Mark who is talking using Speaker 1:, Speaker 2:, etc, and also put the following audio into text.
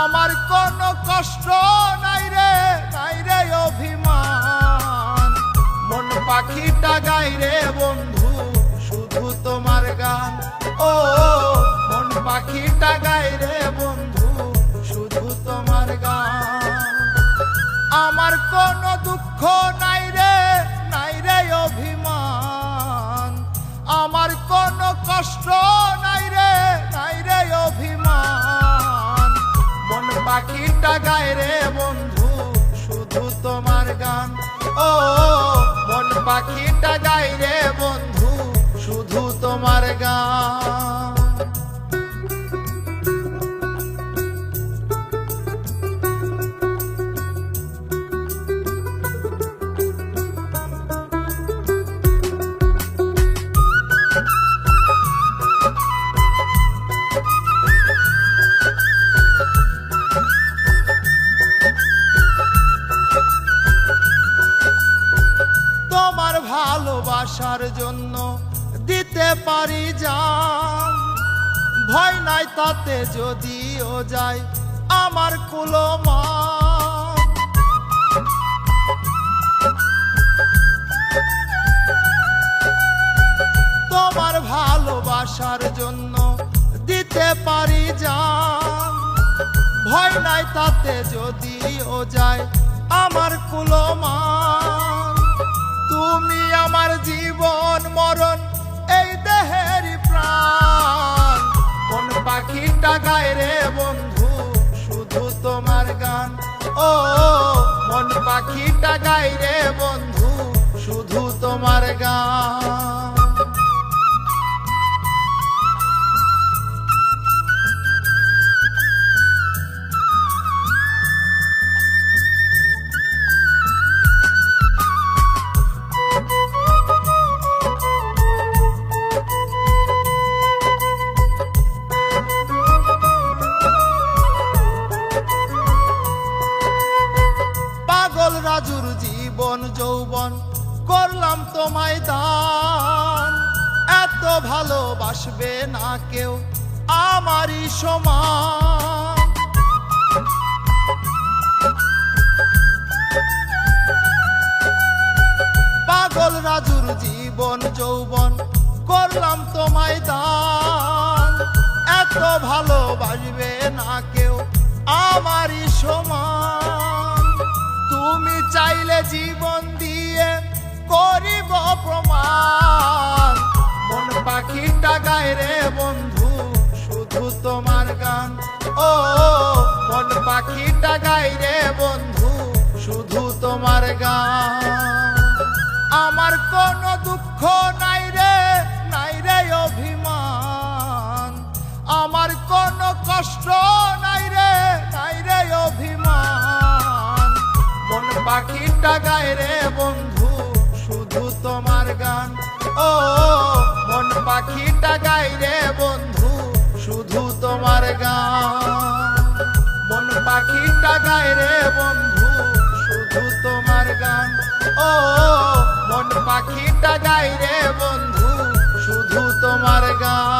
Speaker 1: আমার কোনো কষ্ট নাই রে অভিমান। মন পাখিটা গাই রে বন্ধু শুধু তোমার গান। ও মন পাখিটা গাই রে বন্ধু শুধু তোমার গান। আমার কোনো দুঃখ নাই রে অভিমান। আমার কোনো কষ্ট নাই রে অভিমান। মন পাখিটা গায় রে বন্ধু শুধু তোমার গান। ও মন পাখিটা গায় রে বন্ধু শুধু তোমার গান। ভালোবাসার জন্য দিতে পারি জান। ভয় নাই তাতে যদিও যায় আমার কুলমান। তোমার ভালোবাসার জন্য দিতে পারি জান। ভয় নাই তাতে যদিও যায় আমার কুলমান। তুমি আমার জীবন মরণ এই দেহের প্রাণ। কোন পাখিটা গায় রে বন্ধু শুধু তোমার গান। ও মন পাখিটা গায় রে বন্ধু শুধু তোমার গান। রাজুর জীবন যৌবন করলাম তোমায় দান। এত ভালোবাসবে না কেউ আমারই সমান। পাগল রাজুর জীবন যৌবন করলাম তোমায় দান। এত ভালোবাসবে না কেউ আমারই সমান। তুমি চাইলে জীবন দিয়ে করিব প্রমাণ। মন পাখিটা গায় রে বন্ধু শুধু তোমার গান। ও মন পাখিটা গায় রে বন্ধু শুধু তোমার গান। আমার কোনো দুঃখ নাই রে অভিমান। আমার কোনো কষ্ট নাই রে অভিমান। মন পাখিটা গায় রে বন্ধু শুধু তোমার গান। ও মন পাখিটা গায় রে বন্ধু শুধু তোমার গান। মন পাখিটা গায় রে বন্ধু শুধু তোমার গান। ও মন পাখিটা গায় রে বন্ধু শুধু তোমার গান।